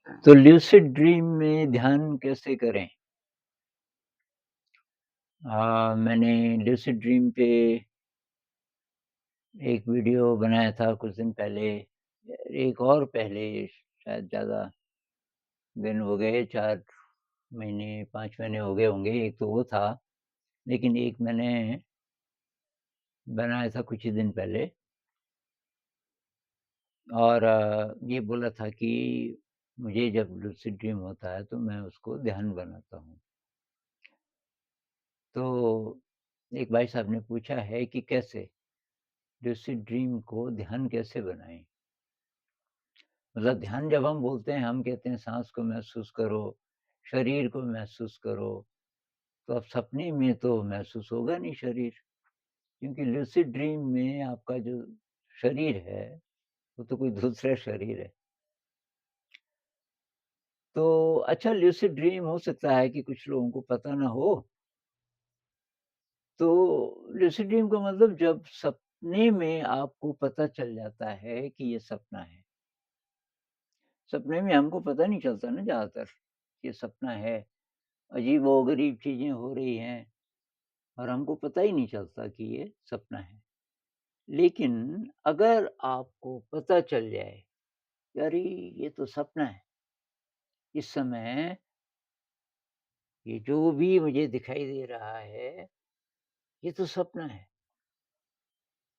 तो lucid dream में ध्यान कैसे करें? मैंने ल्यूसिड ड्रीम पे एक वीडियो बनाया था कुछ दिन पहले, एक और पहले शायद ज़्यादा दिन हो गए 4 महीने, 5 महीने हो गए होंगे, एक तो वो था, लेकिन एक मैंने बनाया था कुछ ही दिन पहले और ये बोला था कि मुझे जब लूसिड ड्रीम होता है तो मैं उसको ध्यान बनाता हूँ। तो एक भाई साहब ने पूछा है कि कैसे? लूसिड ड्रीम को ध्यान कैसे बनाएँ? मतलब ध्यान जब हम बोलते हैं, हम कहते हैं साँस को महसूस करो, शरीर को महसूस करो, तो अब सपने में तो महसूस होगा नहीं शरीर, क्योंकि लूसिड ड्रीम में आपका जो शरीर है, वो तो कोई दूसरा शरीर है। तो अच्छा लूसिड ड्रीम हो सकता है कि कुछ लोगों को पता ना हो, तो लूसिड ड्रीम का मतलब जब सपने में आपको पता चल जाता है कि ये सपना है। सपने में हमको पता नहीं चलता ना ज़्यादातर, ये सपना है। अजीबो-गरीब चीज़ें हो रही हैं और हमको पता ही नहीं चलता कि ये सपना है। लेकिन अगर आपको पता चल जाए कि अरे! ये तो सपना है। इस समय ये जो भी मुझे दिखाई दे रहा है, ये तो सपना है।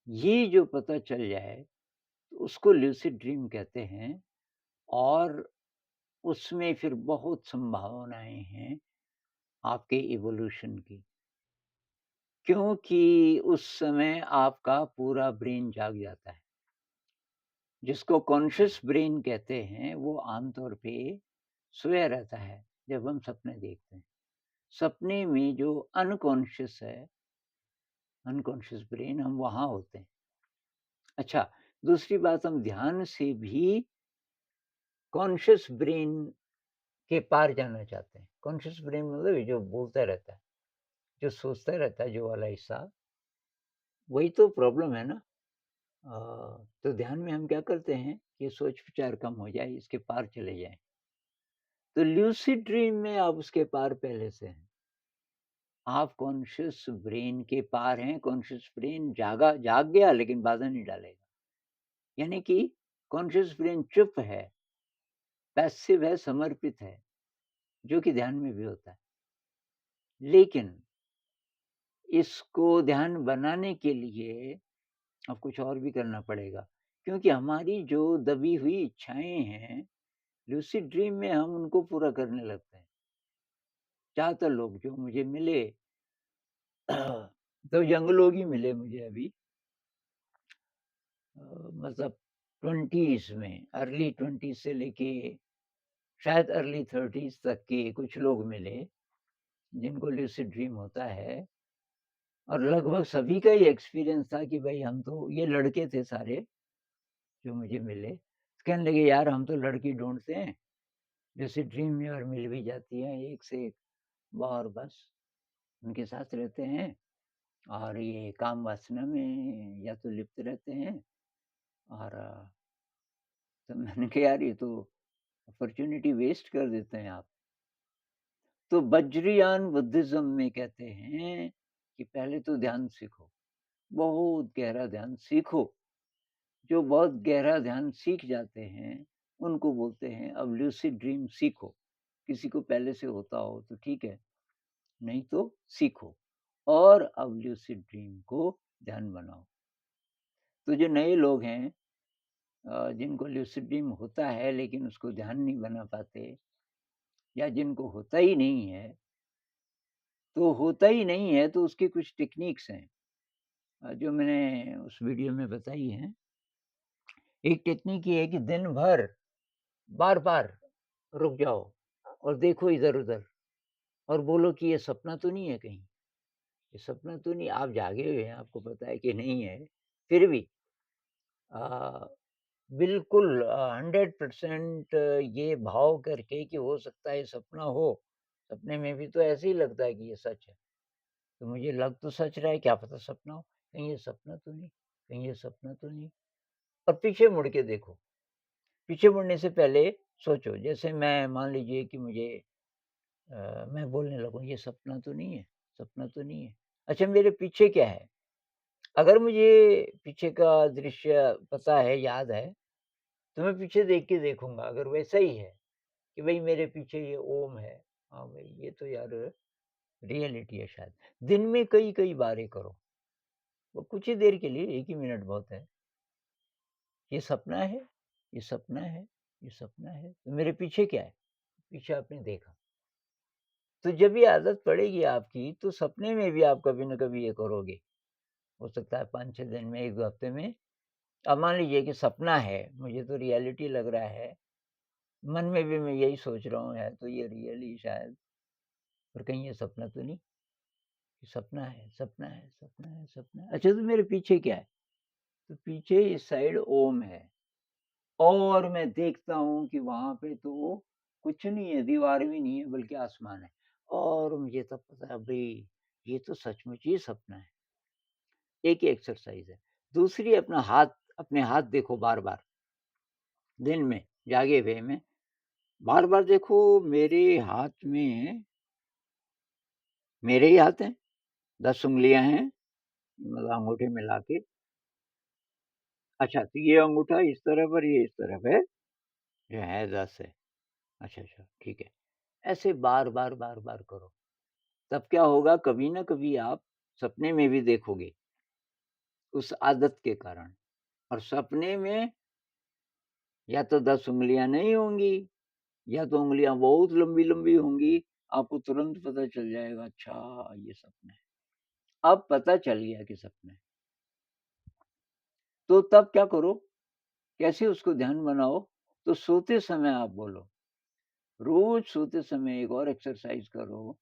ये जो पता चल जाए, तो उसको लूसिड ड्रीम कहते हैं और उसमें फिर बहुत संभावनाएँ हैं आपके इवोल्यूशन की। क्योंकि उस समय आपका पूरा ब्रेन जाग जाता है। जिसको कॉन्शियस ब्रेन कहते हैं, वो आमतौर पे सोया रहता है, जब हम सपने देखते हैं। सपने में जो अनकॉन्शियस है, अनकॉन्शियस ब्रेन हम वहाँ होते हैं। अच्छा, दूसरी बात हम ध्यान से भी कॉन्शियस ब्रेन के पार जाना चाहते हैं। कॉन्शियस ब्रेन मतलब ये जो बोलता रहता है, जो सोचता रहता है, जो वाला हिस्सा, वही तो प्रॉब्लम है ना। तो ध्यान में हम क्या करते हैं, कि सोच-विचार कम हो जाए, इसके पार चले जाएँ। तो ल्यूसिड ड्रीम में आप उसके पार पहले से हैं। आप कॉन्शियस ब्रेन के पार हैं, कॉन्शियस ब्रेन जाग गया लेकिन बाधा नहीं डालेगा। यानी कि कॉन्शियस ब्रेन चुप है, पैसिव है, समर्पित है, जो कि ध्यान में भी होता है। लेकिन इसको ध्यान बनाने के लिए अब कुछ और भी करना पड़ेगा, क्योंकि हमारी जो दबी हुई इच्छाएँ हैं, लूसिड ड्रीम में हम उनको पूरा करने लगते हैं। ज़्यादातर लोग जो मुझे मिले तो यंग लोग ही मिले मुझे अभी मतलब 20s में, अर्ली 20s से लेके शायद अर्ली 30s तक के कुछ लोग मिले, जिनको लूसिड ड्रीम होता है और लगभग सभी का ही एक्सपीरियंस था कि भई हम तो ये लड़के थे सारे जो मुझे मिले। कहने लगे यार हम तो लड़की ढूँढते हैं, लूसिड ड्रीम में और मिल भी जाती हैं एक से एक, और बस उनके साथ रहते हैं और ये काम वासना में या तो लिप्त रहते हैं और तो मैंने कहा यार ये तो अपॉर्च्युनिटी वेस्ट कर देते हैं आप। तो वज्रयान बुद्धिज़्म में कहते हैं कि पहले तो ध्यान सीखो, बहुत गहरा ध्यान सीखो। जो बहुत गहरा ध्यान सीख जाते हैं, उनको बोलते हैं अब लूसिड ड्रीम सीखो। किसी को पहले से होता हो तो ठीक है, नहीं तो सीखो और अब लूसिड ड्रीम को ध्यान बनाओ। तो जो नए लोग हैं जिनको लूसिड ड्रीम होता है लेकिन उसको ध्यान नहीं बना पाते या जिनको होता ही नहीं है, तो होता ही नहीं है तो उसकी कुछ टेक्निक्स हैं जो मैंने उस वीडियो में बताई हैं। एक टेक्निक ये है कि दिन भर बार-बार रुक जाओ और देखो इधर-उधर और बोलो कि ये सपना तो नहीं है कहीं? ये सपना तो नहीं आप जागे हुए हैं, आपको पता है कि नहीं है, फिर भी अ, बिल्कुल 100% ये भाव करके कि हो सकता है ये सपना हो, सपने में भी तो ऐसे ही लगता है कि ये सच है। तो मुझे लग तो सच रहा है, क्या पता सपना हो, कहीं ये सपना तो नहीं, कहीं ये सपना तो नहीं और पीछे मुड़ के देखो। पीछे मुड़ने से पहले सोचो जैसे मैं मान लीजिए कि मुझे मैं बोलने लगूँ ये सपना तो नहीं है, सपना तो नहीं है। अच्छा मेरे पीछे क्या है? अगर मुझे पीछे का दृश्य पता है, याद है, तो मैं पीछे देख के देखूँगा अगर वैसा ही है कि भई मेरे पीछे ये ओम है, हाँ भाई ये तो यार रियलिटी है शायद। दिन में कई-कई बार ये करो, वो कुछ ही देर के लिए 1 ही मिनट बहुत है। ये सपना है, ये सपना है, ये सपना है, तो मेरे पीछे क्या है? पीछे आपने देखा। तो जब ये आदत पड़ेगी आपकी तो सपने में भी आप कभी न कभी ये करोगे। हो सकता है 5-6 दिन में, 1 हफ्ते में। अब मान लीजिए कि सपना है, मुझे तो रियलिटी लग रहा है, मन में भी मैं यही सोच रहा हूँ है तो ये रियल ही शायद, पर कहीं ये सपना तो नहीं? ये सपना है, सपना है, सपना है, सपना है। अच्छा तो मेरे पीछे क्या है? तो पीछे इस साइड ओम है और मैं देखता हूँ कि वहाँ पे तो कुछ नहीं है, दीवार भी नहीं है बल्कि आसमान है। और मुझे तब पता है भई ये तो सचमुच ही सपना है। एक ही एक्सरसाइज़ है। दूसरी अपने हाथ देखो बार-बार, दिन में, जागे हुए में, बार-बार देखो मेरे हाथ में मेरे ही हाथ हैं, 10 उँगलियाँ हैं, मतलब अंगूठे मिला के। अच्छा, तो ये अंगूठा इस तरफ और ये इस तरफ है, जो है 10 है। अच्छा, अच्छा, ठीक है। ऐसे बार-बार, बार-बार करो, तब क्या होगा कभी न कभी आप सपने में भी देखोगे, उस आदत के कारण। और सपने में या तो 10 उँगलियाँ नहीं होंगी या तो उँगलियाँ बहुत लंबी-लंबी होंगी, आपको तुरंत पता चल जाएगा अच्छा ये सपना है। अब पता चल गया कि सपना है, तो तब क्या करो, कैसे उसको ध्यान बनाओ, तो सोते समय आप बोलो, रोज़ सोते समय एक और एक्सरसाइज़ करो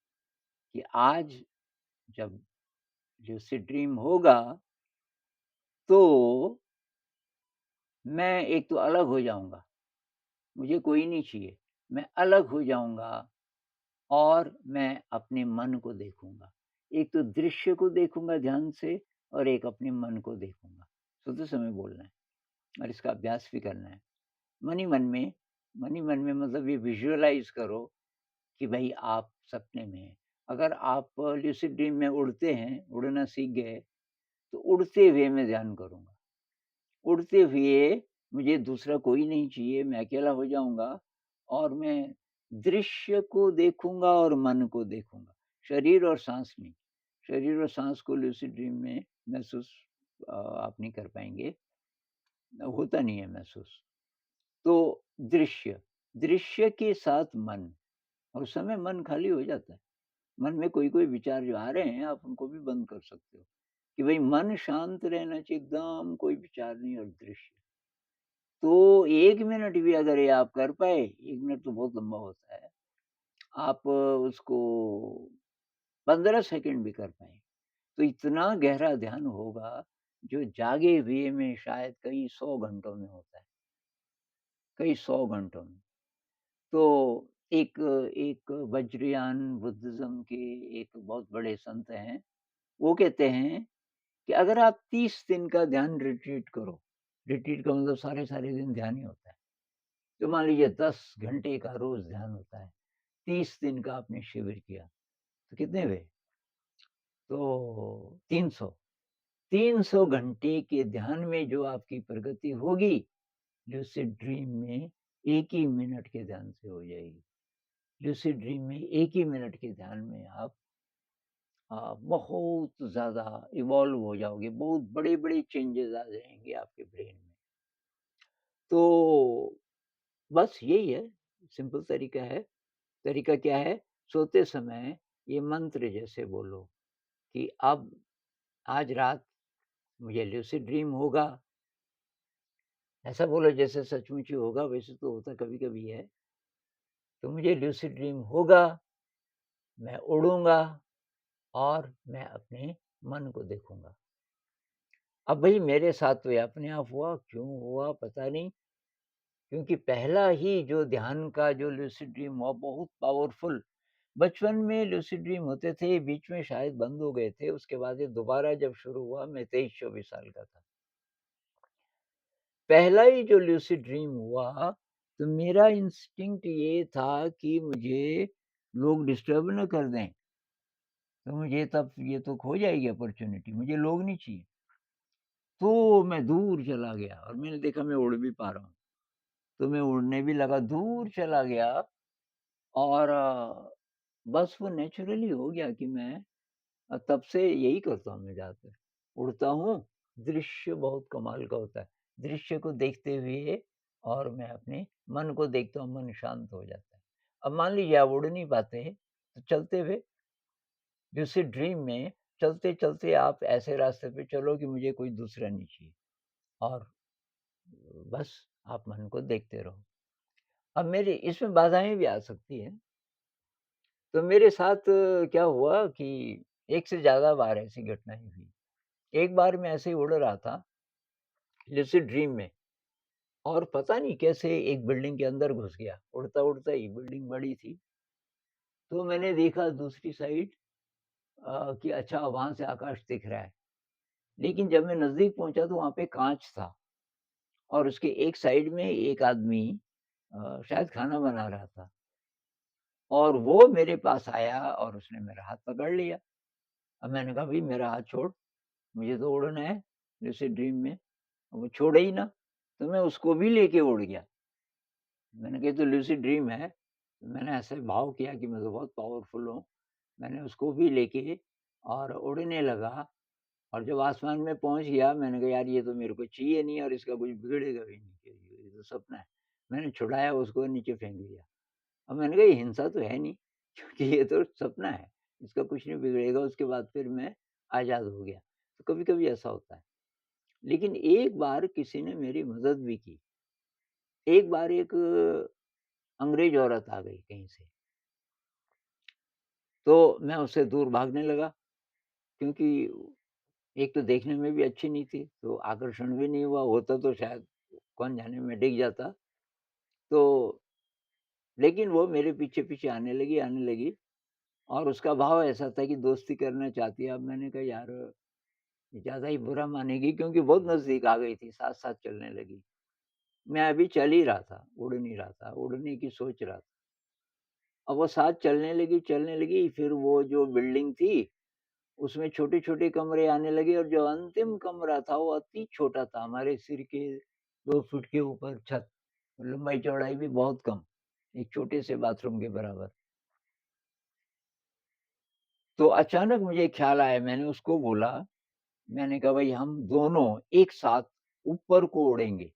कि आज जब लूसिड ड्रीम होगा, तो मैं एक तो अलग हो जाऊँगा, मुझे कोई नहीं चाहिए, मैं अलग हो जाऊँगा और मैं अपने मन को देखूँगा। एक तो दृश्य को देखूँगा ध्यान से और एक अपने मन को देखूँगा। सोते समय बोलना है और इसका अभ्यास भी करना है। मन ही मन में मन ही मन में मतलब ये विज़ुअलाइज़ करो कि भई आप सपने में हैं। अगर आप लूसिड ड्रीम में उड़ते हैं, उड़ना सीख गए, तो उड़ते हुए मैं ध्यान करूँगा। उड़ते हुए मुझे दूसरा कोई नहीं चाहिए, मैं अकेला हो जाऊँगा और मैं दृश्य को देखूँगा और मन को देखूँगा, शरीर और साँस नहीं। शरीर और साँस को लूसिड ड्रीम में महसूस आप नहीं कर पाएँगे, होता नहीं है महसूस। तो दृश्य, दृश्य के साथ मन और उस समय मन खाली हो जाता है। मन में कोई-कोई विचार जो आ रहे हैं, आप उनको भी बंद कर सकते हो, कि भई मन शांत रहना चाहिए एकदम, कोई विचार नहीं और दृश्य। तो 1 मिनट भी अगर ये आप कर पाए, 1 मिनट तो बहुत लंबा होता है। आप उसको 15 सेकंड भी कर पाएँ, तो इतना गहरा ध्यान होगा, जो जागे हुए में शायद कई 100 घंटों में होता है, कई 100 घंटों में। तो एक एक वज्रयान बुद्धिज़्म के एक बहुत बड़े संत हैं, वो कहते हैं कि अगर आप 30 दिन का ध्यान रिट्रीट करो, रिट्रीट का मतलब सारे-सारे दिन ध्यान ही होता है। तो मान लीजिए 10 घंटे का रोज़ ध्यान होता है, 30 दिन का आपने शिविर किया, तो कितने हुए? तो 300, 300 घंटे के ध्यान में जो आपकी प्रगति होगी, लूसिड ड्रीम में 1 ही मिनट के ध्यान से हो जाएगी। लूसिड ड्रीम में 1 ही मिनट के ध्यान में आप बहुत ज़्यादा इवॉल्व हो जाओगे, बहुत बड़े-बड़े चेंजेज़ आ जाएँगे आपके ब्रेन में। तो बस यही है, सिंपल तरीका है। तरीका क्या है? सोते समय ये मंत्र जैसे बोलो कि अब आज रात मुझे लूसिड ड्रीम होगा। ऐसा बोलो जैसे सचमुच ही होगा, वैसे तो होता कभी-कभी है। तो मुझे लूसिड ड्रीम होगा, मैं उड़ूँगा और मैं अपने मन को देखूँगा। अब भई मेरे साथ तो ये अपने आप हुआ, क्यों हुआ पता नहीं, क्योंकि पहला ही जो ध्यान का जो लूसिड ड्रीम हुआ बहुत पावरफुल। बचपन में लूसिड ड्रीम होते थे, बीच में शायद बंद हो गए थे, उसके बाद ये दोबारा जब शुरू हुआ मैं 23-24 साल का था। पहला ही जो लूसिड ड्रीम हुआ, तो मेरा इंस्टिंक्ट ये था कि मुझे लोग डिस्टर्ब ना कर दें, तो मुझे तब ये तो खो जाएगी अपॉर्च्युनिटी, मुझे लोग नहीं चाहिए। तो मैं दूर चला गया और मैंने देखा मैं उड़ भी पा रहा हूँ, तो मैं उड़ने भी लगा, दूर चला गया और बस वो नेचुरली हो गया कि मैं तब से यही करता हूँ मैं ज़्यादातर, उड़ता हूँ, दृश्य बहुत कमाल का होता है। दृश्य को देखते हुए और मैं अपने मन को देखता हूँ, मन शांत हो जाता है। अब मान लीजिए आप उड़ नहीं पाते, तो चलते हुए लूसिड ड्रीम में चलते-चलते आप ऐसे रास्ते पे चलो कि मुझे कोई दूसरा नहीं चाहिए और बस आप मन को देखते रहो। अब मेरे इसमें बाधाएँ भी आ सकती हैं। तो मेरे साथ क्या हुआ कि एक से ज़्यादा बार ऐसी घटनाएँ हुई। एक बार मैं ऐसे ही उड़ रहा था लूसिड ड्रीम में और पता नहीं कैसे एक बिल्डिंग के अंदर घुस गया। उड़ता-उड़ता ही बिल्डिंग बड़ी थी। तो मैंने देखा दूसरी साइड कि अच्छा वहाँ से आकाश दिख रहा है। लेकिन जब मैं नज़दीक पहुँचा तो वहाँ पे काँच था और उसके एक साइड में एक आदमी शायद खाना बना रहा था और वो मेरे पास आया और उसने मेरा हाथ पकड़ लिया। अब मैंने कहा, "भई मेरा हाथ छोड़, मुझे तो उड़ना है लूसिड ड्रीम में।" वो छोड़े ही ना, तो मैं उसको भी लेके उड़ गया। मैंने कहा, "ये तो लूसिड ड्रीम है।" तो मैंने ऐसे भाव किया कि मैं तो बहुत पावरफुल हूँ। मैंने उसको भी लेके और उड़ने लगा और जब आसमान में पहुँच गया, मैंने कहा, "यार ये तो मेरे को चाहिए नहीं और इसका कुछ बिगड़ेगा भी नहीं, ये तो सपना है।" मैंने छुड़ाया उसको नीचे फेंक दिया। अब मैंने कहा, "ये हिंसा तो है नहीं, क्योंकि ये तो सपना है, इसका कुछ नहीं बिगड़ेगा।" उसके बाद फिर मैं आज़ाद हो गया। तो कभी-कभी ऐसा होता है। लेकिन एक बार किसी ने मेरी मदद भी की। एक बार एक अंग्रेज़ औरत आ गई कहीं से, तो मैं उससे दूर भागने लगा क्योंकि एक तो देखने में भी अच्छी नहीं थी, तो आकर्षण भी नहीं हुआ, होता तो शायद कौन जाने मैं डिग जाता। तो लेकिन वो मेरे पीछे-पीछे आने लगी और उसका भाव ऐसा था कि दोस्ती करना चाहती है। अब मैंने कहा यार ये ज़्यादा ही बुरा मानेगी क्योंकि बहुत नज़दीक आ गई थी, साथ-साथ चलने लगी। मैं अभी चल ही रहा था, उड़ नहीं रहा था, उड़ने की सोच रहा था। अब वो साथ चलने लगी, फिर वो जो बिल्डिंग थी, उसमें छोटे-छोटे कमरे आने लगे और जो अंतिम कमरा था, वो अति छोटा था, हमारे सिर के 2 फुट के ऊपर छत, लंबाई-चौड़ाई भी बहुत कम, एक छोटे से बाथरूम के बराबर। तो अचानक मुझे ख़्याल आया, मैंने उसको बोला, मैंने कहा, "भई हम दोनों एक साथ ऊपर को उड़ेंगे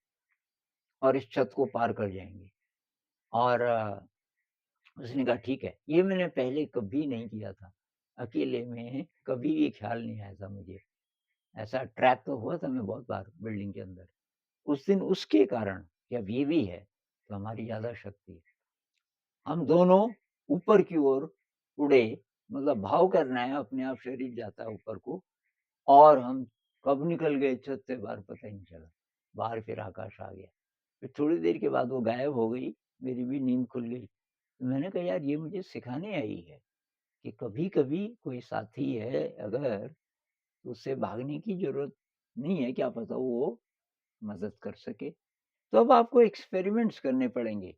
और इस छत को पार कर जाएँगे।" और उसने कहा, "ठीक है।" ये मैंने पहले कभी नहीं किया था। अकेले में कभी ये ख़्याल नहीं आया था मुझे। ऐसा ट्रैक तो हुआ था मैं बहुत बार बिल्डिंग के अंदर। उस दिन उसके कारण कि अब ये भी है, तो हमारी ज़्यादा शक्ति है। हम दोनों ऊपर की ओर उड़े, मतलब भाव करना है, अपने आप शरीर जाता है ऊपर को और हम कब निकल गए छत से बाहर पता ही नहीं चला। बाहर फिर आकाश आ गया। फिर थोड़ी देर के बाद वो गायब हो गई, मेरी भी नींद खुल गई। तो मैंने कहा यार ये मुझे सिखाने आई है कि कभी-कभी कोई साथी है अगर, तो उससे भागने की ज़रूरत नहीं है, क्या पता वो मदद कर सके। तो अब आपको एक्सपेरिमेंट्स करने पड़ेंगे,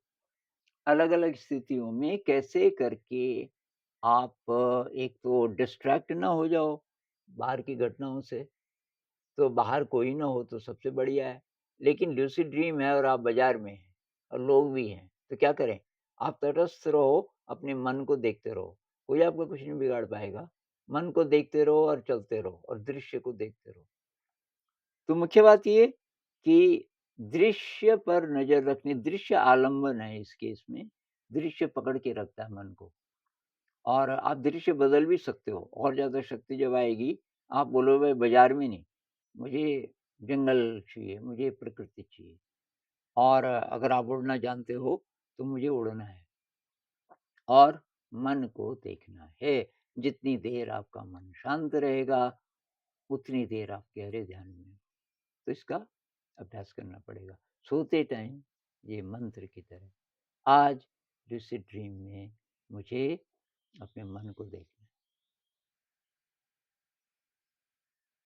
अलग-अलग स्थितियों में कैसे करके आप एक तो डिस्ट्रैक्ट ना हो जाओ बाहर की घटनाओं से, तो बाहर कोई ना हो तो सबसे बढ़िया है। लेकिन लूसिड ड्रीम है और आप बाज़ार में हैं और लोग भी हैं, तो क्या करें? आप तटस्थ रहो, अपने मन को देखते रहो, कोई आपका कुछ नहीं बिगाड़ पाएगा। मन को देखते रहो और चलते रहो और दृश्य को देखते रहो। तो मुख्य बात ये कि दृश्य पर नज़र रखनी, दृश्य आलंबन है इस केस में, दृश्य पकड़ के रखता है मन को और आप दृश्य बदल भी सकते हो और ज़्यादा शक्ति जब आएगी, आप बोलोगे बाज़ार में नहीं, मुझे जंगल चाहिए, मुझे प्रकृति चाहिए और अगर आप उड़ना जानते हो, तो मुझे उड़ना है और मन को देखना है। जितनी देर आपका मन शांत रहेगा, उतनी देर आप गहरे ध्यान में। तो इसका अभ्यास करना पड़ेगा। सोते टाइम ये मंत्र की तरह। आज लूसिड ड्रीम में मुझे अपने मन को देखना